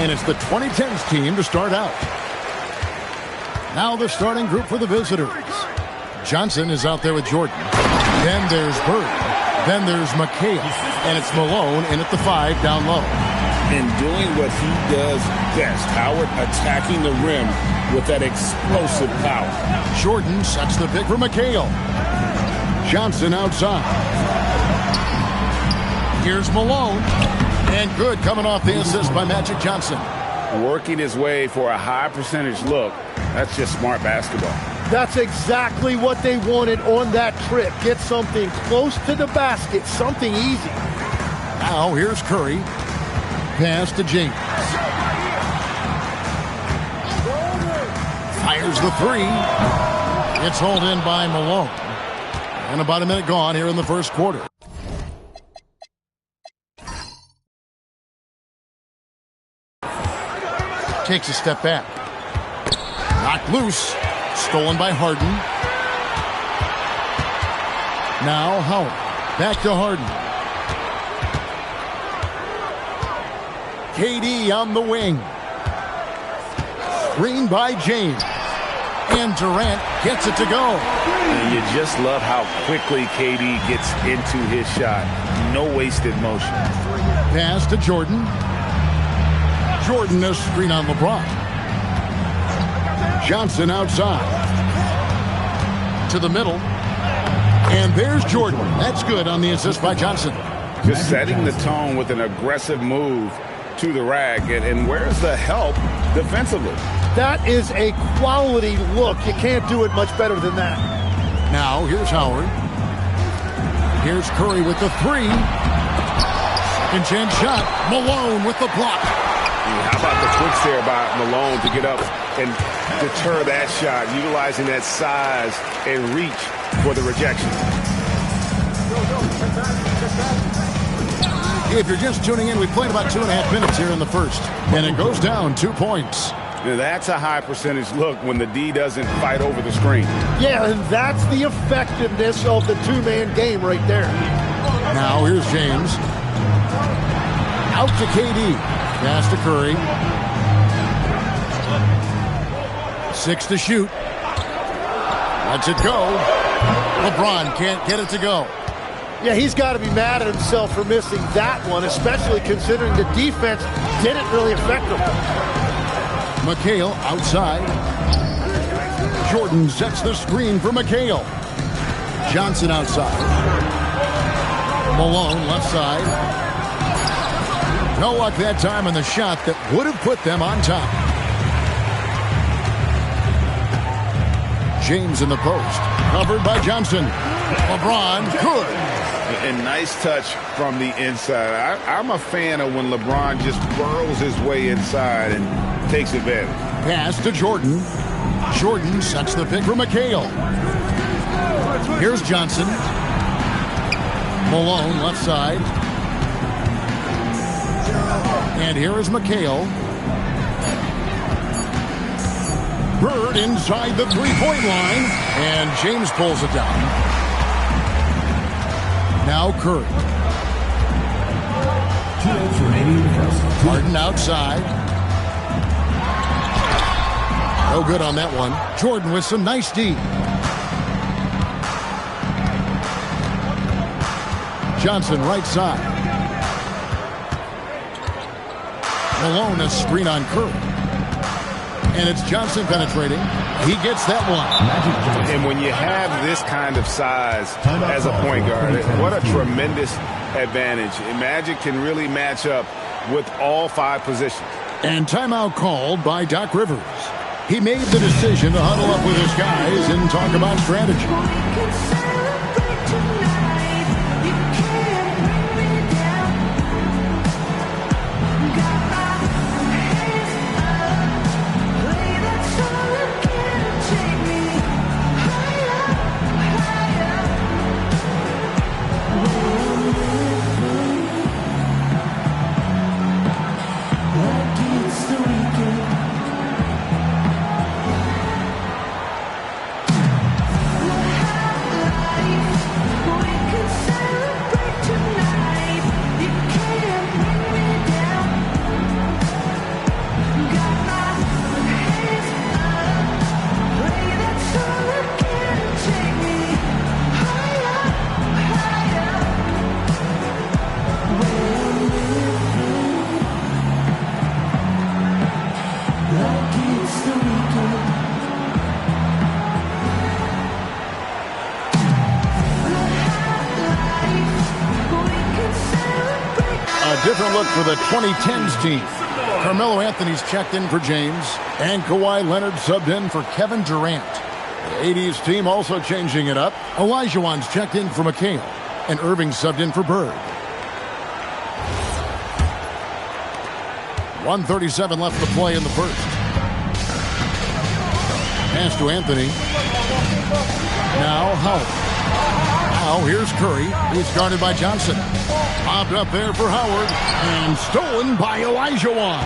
And it's the 2010's team to start out. Now the starting group for the visitors. Johnson is out there with Jordan. Then there's Bird. Then there's McHale. And it's Malone in at the 5 down low. And doing what he does best, Howard, attacking the rim with that explosive power. Jordan sets the pick for McHale. Johnson outside. Here's Malone. And good coming off the assist by Magic Johnson. Working his way for a high percentage look. That's just smart basketball. That's exactly what they wanted on that trip. Get something close to the basket, something easy. Now here's Curry. Pass to James. Fires the 3. It's hauled in by Malone. And about a minute gone here in the first quarter. Takes a step back. Knocked loose. Stolen by Harden. Now Howard. Back to Harden. KD on the wing. Screen by James. And Durant gets it to go. And you just love how quickly KD gets into his shot. No wasted motion. Pass to Jordan. Jordan, a screen on LeBron. Johnson outside. To the middle. And there's Jordan. That's good on the assist by Johnson. Just setting the tone with an aggressive move to the rack. And where's the help defensively? That is a quality look. You can't do it much better than that. Now, here's Howard. Here's Curry with the 3. Second chance shot. Malone with the block. How about the twitch there by Malone to get up and deter that shot, utilizing that size and reach for the rejection. If you're just tuning in, we've played about 2.5 minutes here in the first. And it goes down 2 points. Now that's a high percentage look when the D doesn't fight over the screen. Yeah, and that's the effectiveness of the two-man game right there. Now here's James. Out to KD. Pass to Curry. 6 to shoot. Lets it go. LeBron can't get it to go. Yeah, he's got to be mad at himself for missing that one, especially considering the defense didn't really affect him. McHale outside. Jordan sets the screen for McHale. Johnson outside. Malone left side. No luck that time on the shot that would have put them on top. James in the post. Covered by Johnson. LeBron, good. And nice touch from the inside. I'm a fan of when LeBron just burrows his way inside and takes advantage. Pass to Jordan. Jordan sets the pick for McHale. Here's Johnson. Malone left side. And here is McHale. Bird inside the three-point line. And James pulls it down. Now Curry. Harden outside. No good on that one. Jordan with some nice D. Johnson right side. Malone a screen on Curry. And it's Johnson penetrating. He gets that one. And when you have this kind of size as a point guard, what a tremendous advantage. Magic can really match up with all 5 positions. And timeout called by Doc Rivers. He made the decision to huddle up with his guys and talk about strategy. different look for the 2010's team. Carmelo Anthony's checked in for James, and Kawhi Leonard subbed in for Kevin Durant. The 80's team also changing it up. Olajuwon's checked in for McHale, and Irving subbed in for Bird. 1:37 left to play in the first. Pass to Anthony. Now Howard. Now here's Curry. He's guarded by Johnson. Popped up there for Howard, and stolen by Olajuwon.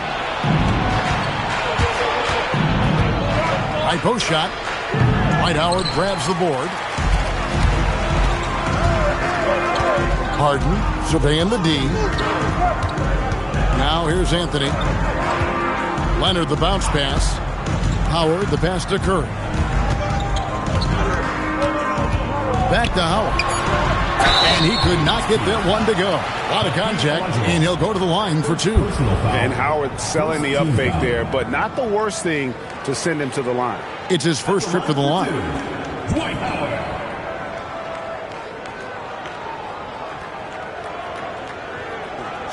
High post shot. Dwight Howard grabs the board. Harden surveying the D. Now here's Anthony. Leonard the bounce pass. Howard the pass to Curry. Back to Howard. And he could not get that one to go. A lot of contact, and he'll go to the line for two. And Howard selling the up fake there, but not the worst thing to send him to the line. It's his first trip to the line.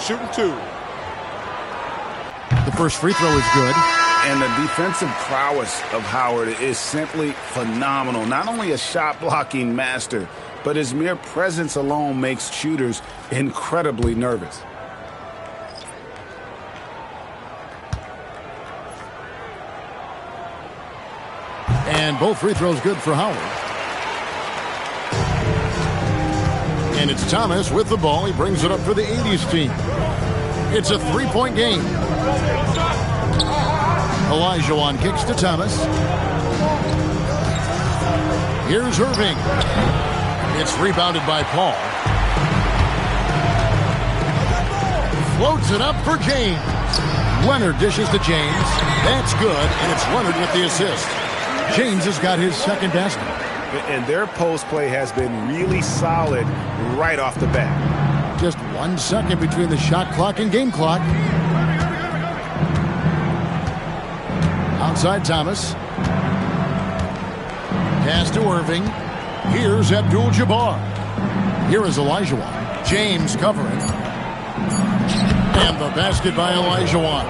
Shooting two. The first free throw is good. And the defensive prowess of Howard is simply phenomenal. Not only a shot-blocking master, but his mere presence alone makes shooters incredibly nervous. And both free throws good for Howard. And it's Thomas with the ball. He brings it up for the 80's team. It's a three-point game. Olajuwon kicks to Thomas. Here's Irving. It's rebounded by Paul. Floats it up for James. Leonard dishes to James. That's good, and it's Leonard with the assist. James has got his second basket. And their post play has been really solid right off the bat. Just 1 second between the shot clock and game clock. Outside Thomas. Pass to Irving. Here's Abdul-Jabbar. Here is Olajuwon. James covering. And the basket by Olajuwon.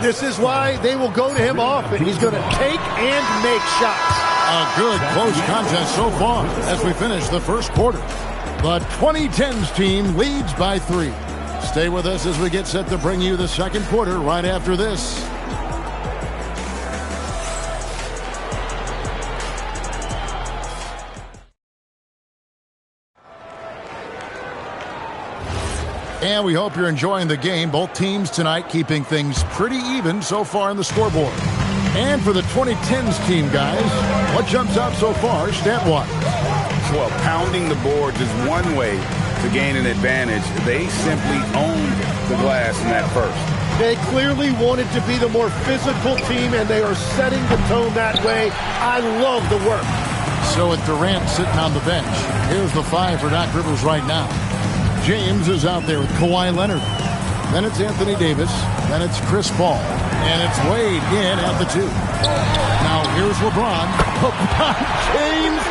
This is why they will go to him often. He's going to take and make shots. A good close contest so far as we finish the first quarter. The 2010's team leads by 3. Stay with us as we get set to bring you the second quarter right after this. And we hope you're enjoying the game. Both teams tonight keeping things pretty even so far in the scoreboard. And for the 2010's team, guys, what jumps out so far stat-wise? Well, pounding the boards is one way to gain an advantage. They simply owned the glass in that first. They clearly wanted to be the more physical team, and they are setting the tone that way. I love the work. So with Durant sitting on the bench, here's the 5 for Doc Rivers right now. James is out there with Kawhi Leonard. Then it's Anthony Davis. Then it's Chris Paul. And it's Wade in at the 2. Now here's LeBron. LeBron James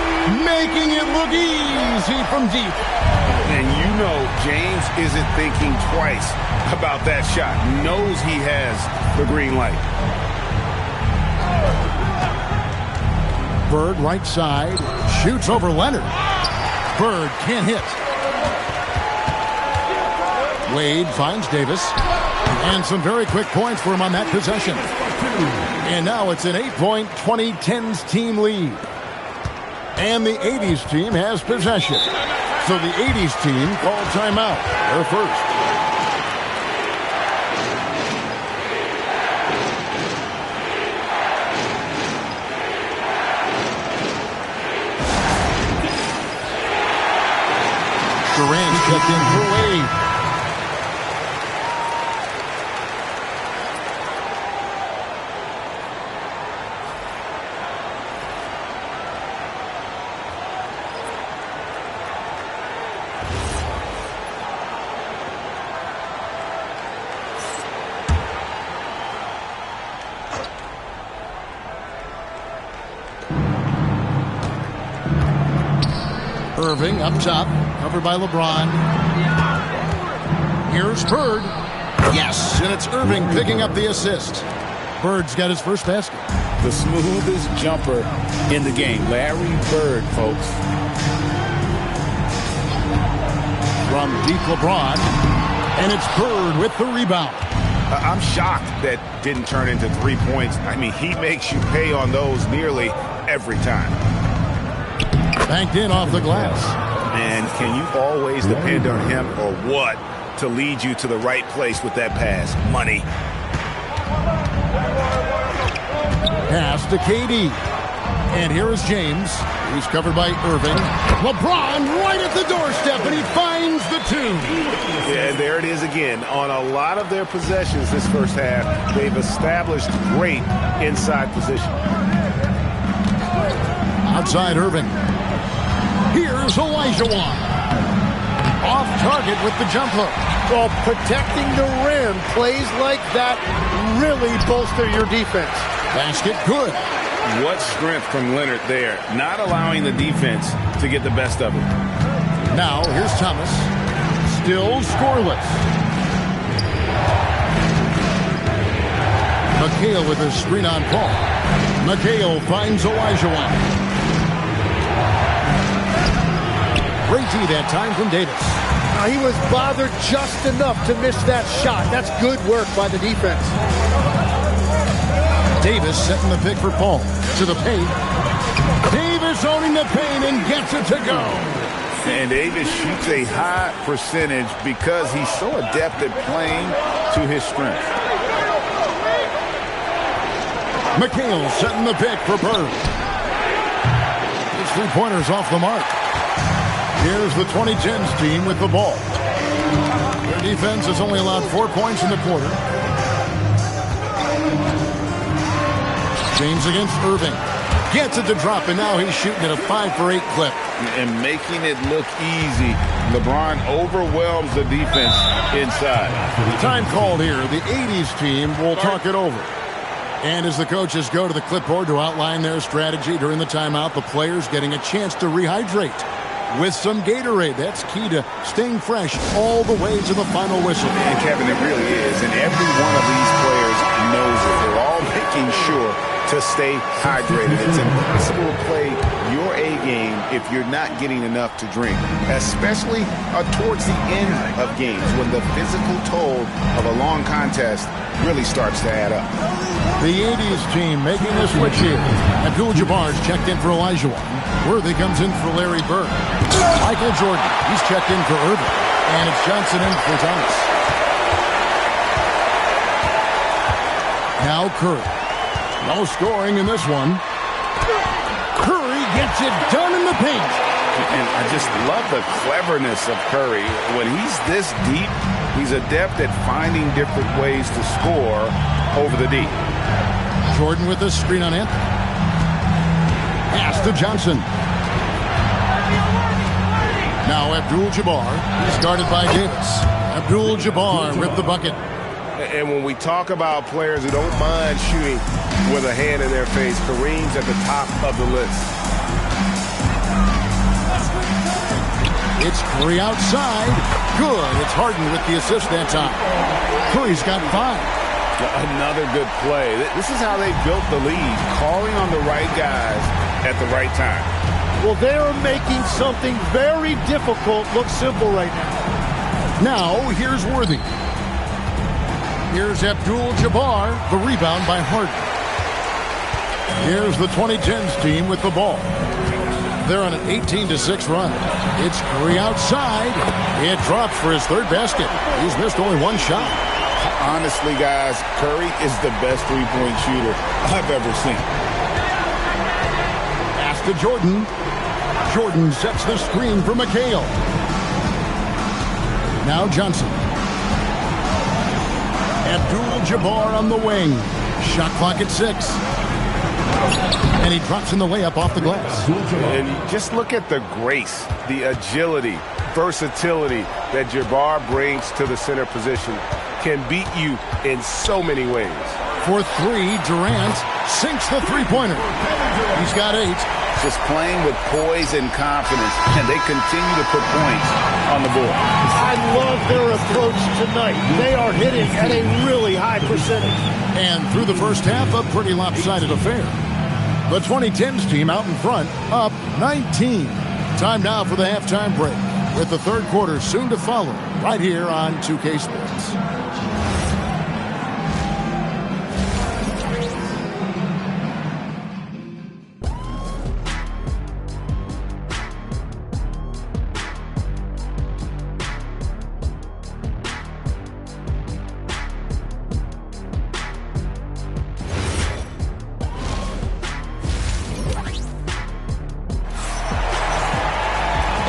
making it look easy from deep. And you know James isn't thinking twice about that shot. Knows he has the green light. Bird right side. Shoots over Leonard. Bird can't hit. Wade finds Davis. And some very quick points for him on that possession. And now it's an 8-point 2010's team lead. And the 80's team has possession. So the 80's team called timeout. They're first. Durant checked in for Wade. Irving up top, covered by LeBron. Here's Bird. Yes, and it's Irving picking up the assist. Bird's got his first basket. The smoothest jumper in the game. Larry Bird, folks. From deep LeBron, and it's Bird with the rebound. I'm shocked that didn't turn into 3 points. I mean, he makes you pay on those nearly every time. Banked in off the glass. And can you always depend on him or what to lead you to the right place with that pass? Money. Pass to KD. And here is James. He's covered by Irving. LeBron right at the doorstep, and he finds the two. Yeah, there it is again. On a lot of their possessions this first half, they've established great inside position. Outside Irving. Here's Olajuwon. Off target with the jump hook. Well, protecting the rim, plays like that really bolster your defense. Basket good. What strength from Leonard there, not allowing the defense to get the best of him. Now, here's Thomas. Still scoreless. McHale with a screen on Paul. McHale finds Olajuwon. Great D that time from Davis. He was bothered just enough to miss that shot. That's good work by the defense. Davis setting the pick for Paul. To the paint. Davis owning the paint and gets it to go. And Davis shoots a high percentage because he's so adept at playing to his strength. McHale setting the pick for Bird. His three-pointers off the mark. Here's the 2010's team with the ball. Their defense has only allowed 4 points in the quarter. James against Irving. Gets it to drop, and now he's shooting at a 5-for-8 clip. And making it look easy. LeBron overwhelms the defense inside. Time called here. The 80's team will talk it over. And as the coaches go to the clipboard to outline their strategy during the timeout, the players getting a chance to rehydrate with some Gatorade. That's key to staying fresh all the way to the final whistle. And Kevin, it really is. And every one of these players knows it. They're all making sure to stay hydrated. It's impossible to play your A game if you're not getting enough to drink, especially towards the end of games when the physical toll of a long contest really starts to add up. The 80's team making the switch here. Abdul-Jabbar's checked in for Olajuwon. Worthy comes in for Larry Bird. Michael Jordan, he's checked in for Irving. And it's Johnson in for Thomas. Now Curry. No scoring in this one. Curry gets it done in the paint. And I just love the cleverness of Curry. When he's this deep, he's adept at finding different ways to score over the D. Jordan with a screen on Anthony. Pass to Johnson. Now Abdul-Jabbar is guarded by Davis. Abdul-Jabbar with the bucket. And when we talk about players who don't mind shooting with a hand in their face, Kareem's at the top of the list. It's Curry outside. Good. It's Harden with the assist that time. Curry's got 5. Another good play. This is how they built the lead, calling on the right guys at the right time. Well, they're making something very difficult look simple right now. Now, here's Worthy. Here's Abdul-Jabbar, the rebound by Harden. Here's the 2010's team with the ball. They're on an 18-6 run. It's Curry outside. It drops for his third basket. He's missed only one shot. Honestly, guys, Curry is the best three-point shooter I've ever seen. Pass to Jordan. Jordan sets the screen for McHale. Now Johnson. Abdul-Jabbar on the wing. Shot clock at 6. And he drops in the layup off the glass. And just look at the grace, the agility, versatility that Jabbar brings to the center position. Can beat you in so many ways. For 3, Durant sinks the three-pointer. He's got 8. just playing with poise and confidence, and they continue to put points on the board. I love their approach tonight. They are hitting at a really high percentage. And through the first half, a pretty lopsided affair. The 2010's team out in front, up 19. Time now for the halftime break, with the third quarter soon to follow, right here on 2K Sports.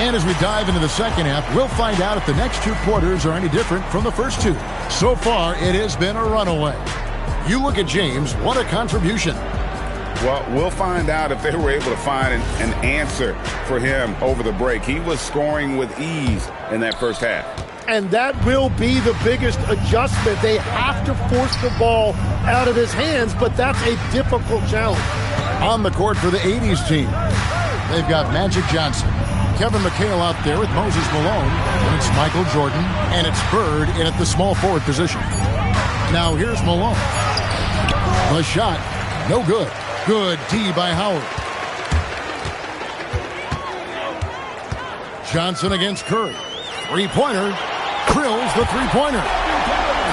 And as we dive into the second half, we'll find out if the next two quarters are any different from the first two. So far, it has been a runaway. You look at James, what a contribution. Well, we'll find out if they were able to find an answer for him over the break. He was scoring with ease in that first half. And that will be the biggest adjustment. They have to force the ball out of his hands, but that's a difficult challenge. On the court for the 80's team, they've got Magic Johnson, Kevin McHale out there with Moses Malone, and it's Michael Jordan, and it's Bird in at the small forward position. Now here's Malone. The shot, no good. Good D by Howard. Johnson against Curry. Three-pointer, drills the three-pointer.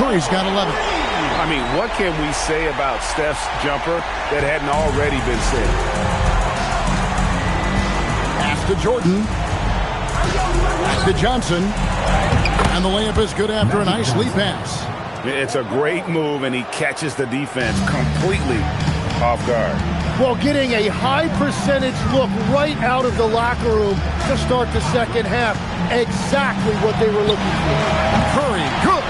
Curry's got 11. I mean, what can we say about Steph's jumper that hadn't already been said? To Jordan, to Johnson, and the layup is good after a nice lead pass. It's a great move, and he catches the defense completely off guard. Well, getting a high percentage look right out of the locker room to start the second half. Exactly what they were looking for. Curry, good.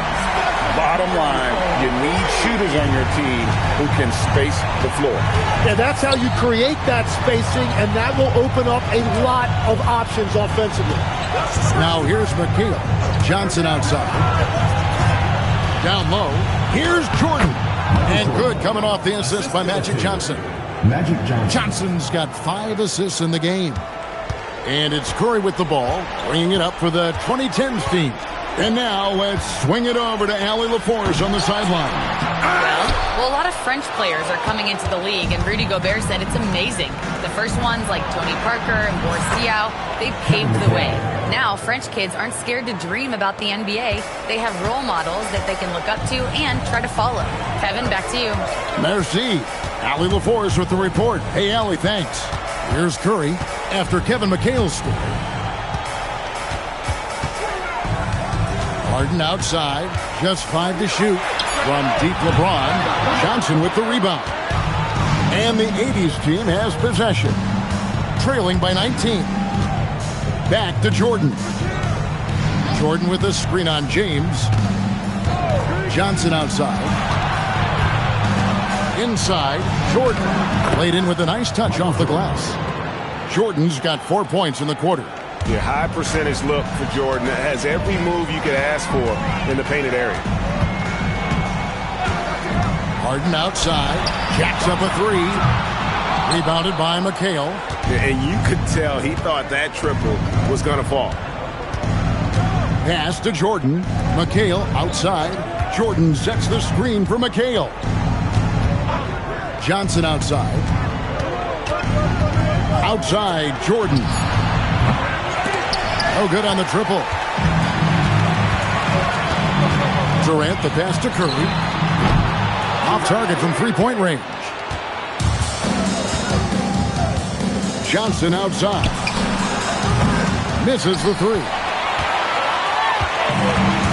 Bottom line, you need shooters on your team who can space the floor. And that's how you create that spacing, and that will open up a lot of options offensively. Now here's McHale. Johnson outside. Down low. Here's Jordan. And good coming off the assist by Magic Johnson. Johnson's got 5 assists in the game. And it's Curry with the ball, bringing it up for the 2010's team. And now let's swing it over to Allie LaForce on the sideline. Well, a lot of French players are coming into the league, and Rudy Gobert said it's amazing. The first ones, like Tony Parker and Boris Diaw, they paved the way. Now, French kids aren't scared to dream about the NBA. They have role models that they can look up to and try to follow. Kevin, back to you. Merci. Allie LaForce with the report. Hey, Allie, thanks. Here's Curry after Kevin McHale scored. Harden outside, just 5 to shoot. From deep LeBron, Johnson with the rebound. And the 80's team has possession, trailing by 19. Back to Jordan. Jordan with a screen on James. Johnson outside. Inside, Jordan. Laid in with a nice touch off the glass. Jordan's got 4 points in the quarter. Your high percentage look for Jordan that has every move you could ask for in the painted area. Harden outside, jacks up a 3. Rebounded by McHale. And you could tell he thought that triple was going to fall. Pass to Jordan. McHale outside. Jordan sets the screen for McHale. Johnson outside. Outside, Jordan. Oh, good on the triple. Durant, the pass to Curry. Off target from three-point range. Johnson outside. Misses the 3.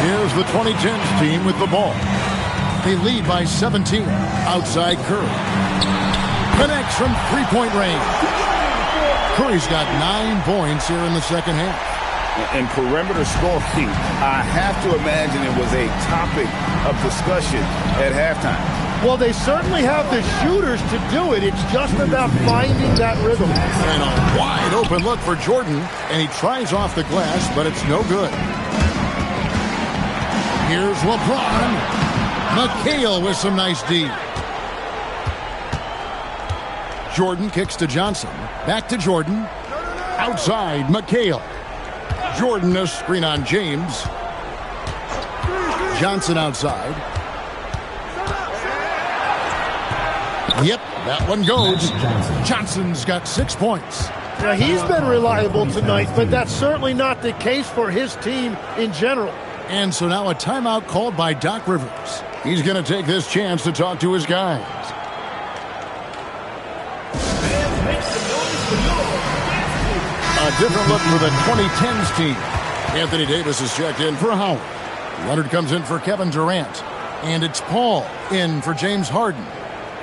Here's the 2010's team with the ball. They lead by 17. Outside Curry. Connects from three-point range. Curry's got 9 points here in the second half. And perimeter scoring, I have to imagine it was a topic of discussion at halftime. Well, they certainly have the shooters to do it. It's just about finding that rhythm. And a wide open look for Jordan, and he tries off the glass, but it's no good. Here's LeBron. McHale with some nice D. Jordan kicks to Johnson. Back to Jordan. Outside, McHale. Jordan, a screen on James. Johnson outside. Yep, that one goes. Johnson's got 6 points. Now, he's been reliable tonight, but that's certainly not the case for his team in general. And so now a timeout called by Doc Rivers. He's going to take this chance to talk to his guys. A different look for the 2010's team. Anthony Davis is checked in for Howard. Leonard comes in for Kevin Durant. And it's Paul in for James Harden.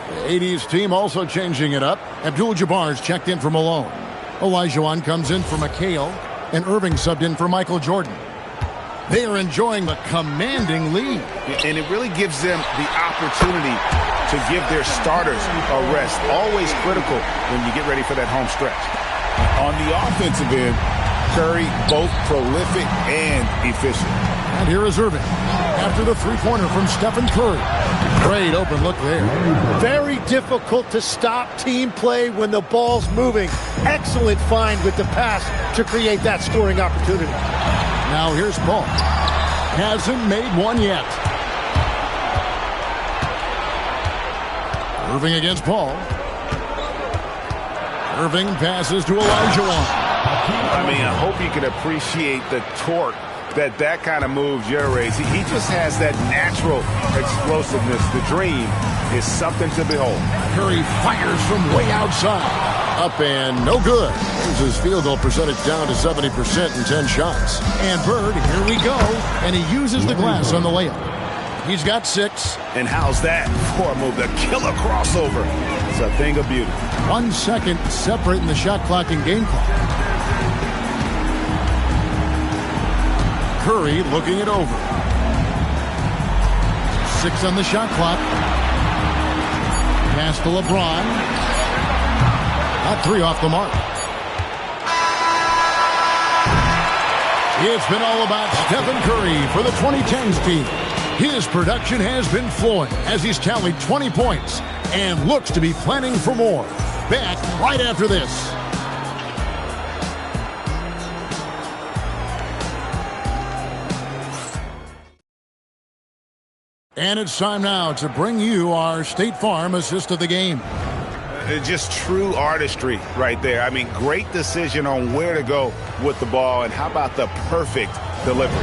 The 80's team also changing it up. Abdul-Jabbar's checked in for Malone. Olajuwon comes in for McHale. And Irving subbed in for Michael Jordan. They are enjoying the commanding lead. And it really gives them the opportunity to give their starters a rest. Always critical when you get ready for that home stretch. On the offensive end, Curry both prolific and efficient. And here is Irving after the three-pointer from Stephen Curry. Great open look there. Very difficult to stop team play when the ball's moving. Excellent find with the pass to create that scoring opportunity. Now here's Paul. Hasn't made one yet. Irving against Paul. Irving passes to Olajuwon. I mean, I hope you can appreciate the torque that kind of move generates. He just has that natural explosiveness. The dream is something to behold. Curry fires from way outside. Up and no good. Brings his field goal percentage down to 70% in 10 shots. And Bird, here we go. And he uses the glass on the layup. He's got 6. And how's that for a move? The killer crossover. It's a thing of beauty. 1 second separating the shot clock and game clock. Curry looking it over. 6 on the shot clock. Pass to LeBron. Not 3 off the mark. It's been all about Stephen Curry for the 2010's team. His production has been flowing as he's tallied 20 points and looks to be planning for more. Back right after this. And it's time now to bring you our State Farm assist of the game. Just true artistry right there. I mean, great decision on where to go with the ball, and how about the perfect delivery?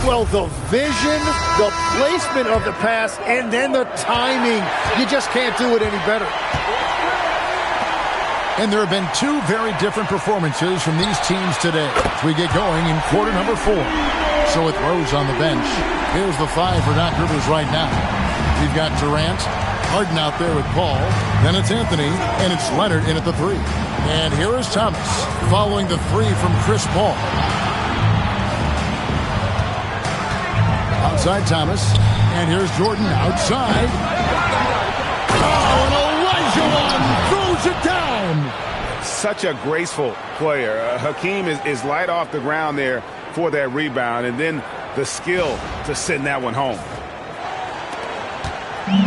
Well, the vision, the placement of the pass, and then the timing. You just can't do it any better. And there have been 2 very different performances from these teams today as we get going in quarter number 4. So with Rose on the bench, here's the 5 for Doc Rivers right now. We've got Durant, Harden out there with Paul, then it's Anthony, and it's Leonard in at the 3. And here is Thomas following the 3 from Chris Paul. Outside Thomas, and here's Jordan outside. Oh, and Olajuwon throws it down. Such a graceful player. Hakeem is light off the ground there for that rebound, and then the skill to send that one home.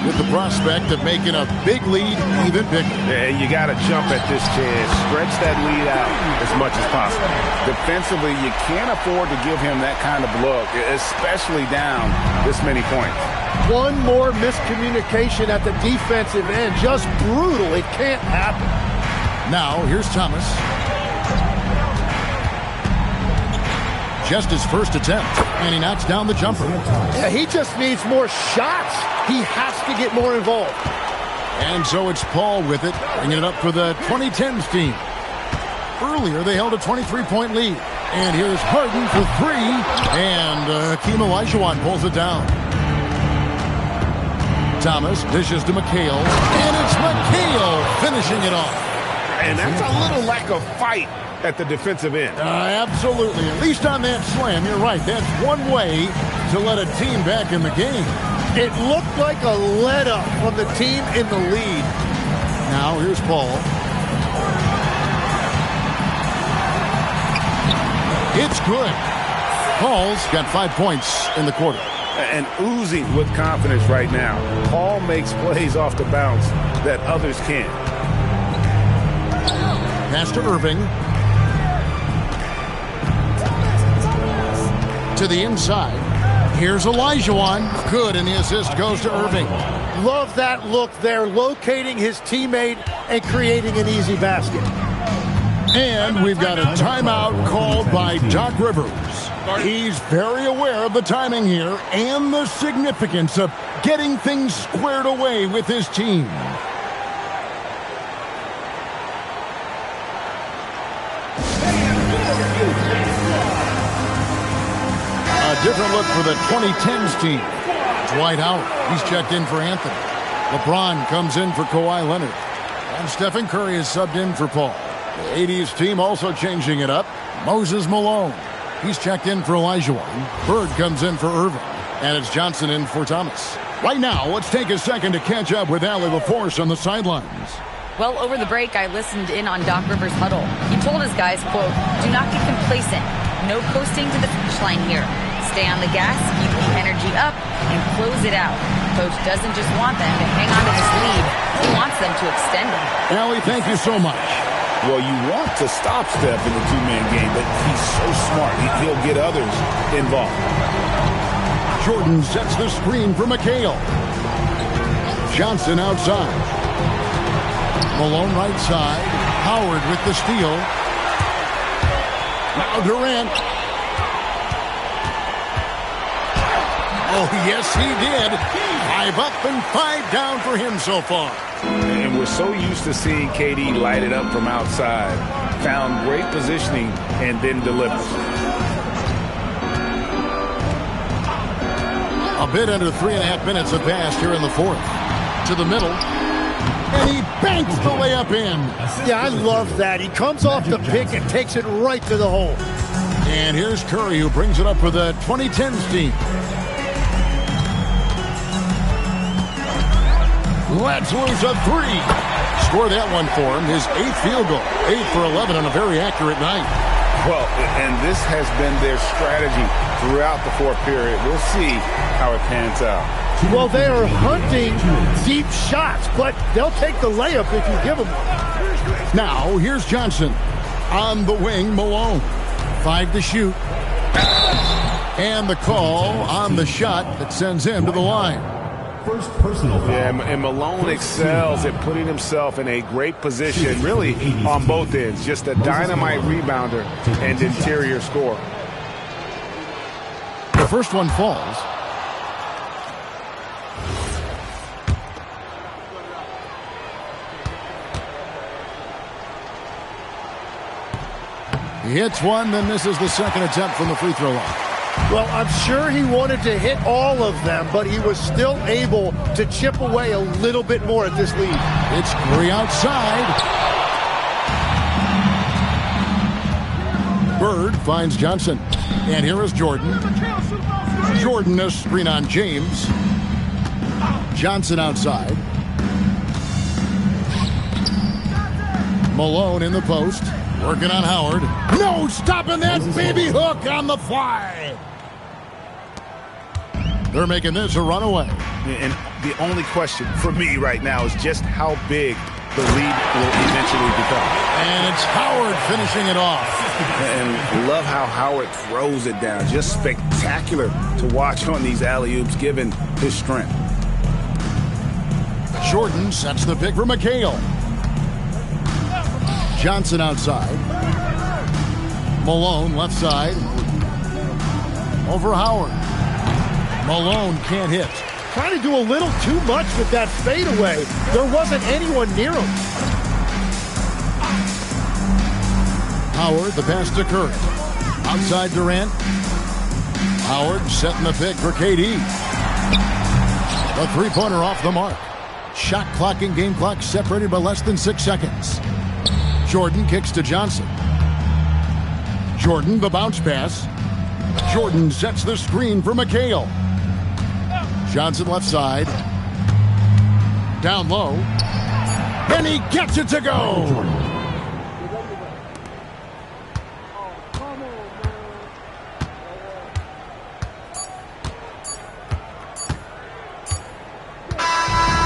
With the prospect of making a big lead even bigger. Yeah, you got to jump at this chance. Stretch that lead out as much as possible. Defensively, you can't afford to give him that kind of look, especially down this many points. One more miscommunication at the defensive end. Just brutal. It can't happen. Now, here's Thomas. Just his first attempt, and he knocks down the jumper. Yeah, he just needs more shots. He has to get more involved. And so it's Paul with it, bringing it up for the 2010's team. Earlier, they held a 23-point lead. And here's Harden for 3, and Hakeem Olajuwon pulls it down. Thomas dishes to McHale, and it's McHale finishing it off. And that's a little lack of fight at the defensive end. Absolutely. At least on that slam, you're right. That's one way to let a team back in the game. It looked like a let-up from the team in the lead. Now, here's Paul. It's good. Paul's got 5 points in the quarter. And oozing with confidence right now. Paul makes plays off the bounce that others can't. Pass to Irving. To the inside. Here's Olajuwon. Good, and the assist goes to Irving. Love that look there, locating his teammate and creating an easy basket. And we've got a timeout called by Doc Rivers. He's very aware of the timing here and the significance of getting things squared away with his team. A different look for the 2010's team. Dwight Howard, he's checked in for Anthony. LeBron comes in for Kawhi Leonard. And Stephen Curry is subbed in for Paul. The 80's team also changing it up. Moses Malone, he's checked in for Olajuwon. Bird comes in for Irving. And it's Johnson in for Thomas. Right now, let's take a second to catch up with Allie LaForce on the sidelines. Well, over the break, I listened in on Doc Rivers' huddle. He told his guys, quote, "Do not get complacent. No coasting to the finish line here. Stay on the gas, keep the energy up, and close it out." Coach doesn't just want them to hang on to this lead. He wants them to extend it. Allie, thank you so much. Well, you want to stop Steph in the two-man game, but he's so smart. He'll get others involved. Jordan sets the screen for McHale. Johnson outside. Malone right side. Howard with the steal. Now Durant. Oh, yes, he did. 5 up and 5 down for him so far. And we're so used to seeing KD light it up from outside. Found great positioning and then delivers. A bit under 3.5 minutes have passed here in the fourth. To the middle. And he banks the layup in. Yeah, I love that. He comes off the pick and takes it right to the hole. And here's Curry, who brings it up for the 2010's team. Let's lose a 3. Score that one for him. His 8th field goal. 8 for 11 on a very accurate night. Well, and this has been their strategy throughout the fourth period. We'll see how it pans out. Well, they are hunting deep shots, but they'll take the layup if you give them one. Now, here's Johnson. On the wing, Malone. 5 to shoot. And the call on the shot that sends him to the line. First personal foul. Yeah, and Malone excels at putting himself in a great position, really, on both ends. Just a dynamite rebounder and interior scorer. The first one falls. He hits one, then misses the second attempt from the free throw line. Well, I'm sure he wanted to hit all of them, but he was still able to chip away a little bit more at this lead. It's Curry outside. Bird finds Johnson. And here is Jordan. Jordan, a screen on James. Johnson outside. Malone in the post. Working on Howard. No, stopping that baby hook on the fly. They're making this a runaway. And the only question for me right now is just how big the lead will eventually become. And it's Howard finishing it off. And love how Howard throws it down. Just spectacular to watch on these alley-oops given his strength. Jordan sets the pick for McHale. Johnson outside. Malone left side. Over Howard. Malone can't hit. Trying to do a little too much with that fadeaway. There wasn't anyone near him. Howard, the pass to Curry. Outside Durant. Howard setting the pick for KD. The three-pointer off the mark. Shot clock and game clock separated by less than 6 seconds. Jordan kicks to Johnson. Jordan, the bounce pass. Jordan sets the screen for McHale. Johnson left side. Down low. And he gets it to go.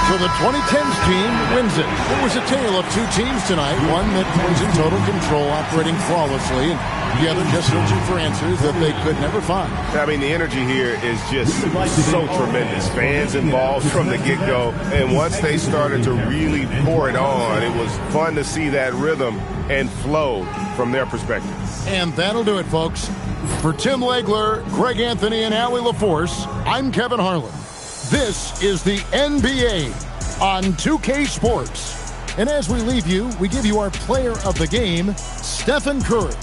So So the 2010's team wins it. It was a tale of two teams tonight. One that was in total control, operating flawlessly, and the other just searching for answers that they could never find. I mean, the energy here is just so tremendous. Fans involved from the get-go, and once they started to really pour it on, it was fun to see that rhythm and flow from their perspective. And that'll do it, folks. For Tim Legler, Greg Anthony, and Allie LaForce, I'm Kevin Harlan. This is the NBA on 2K Sports. And as we leave you, we give you our player of the game, Stephen Curry.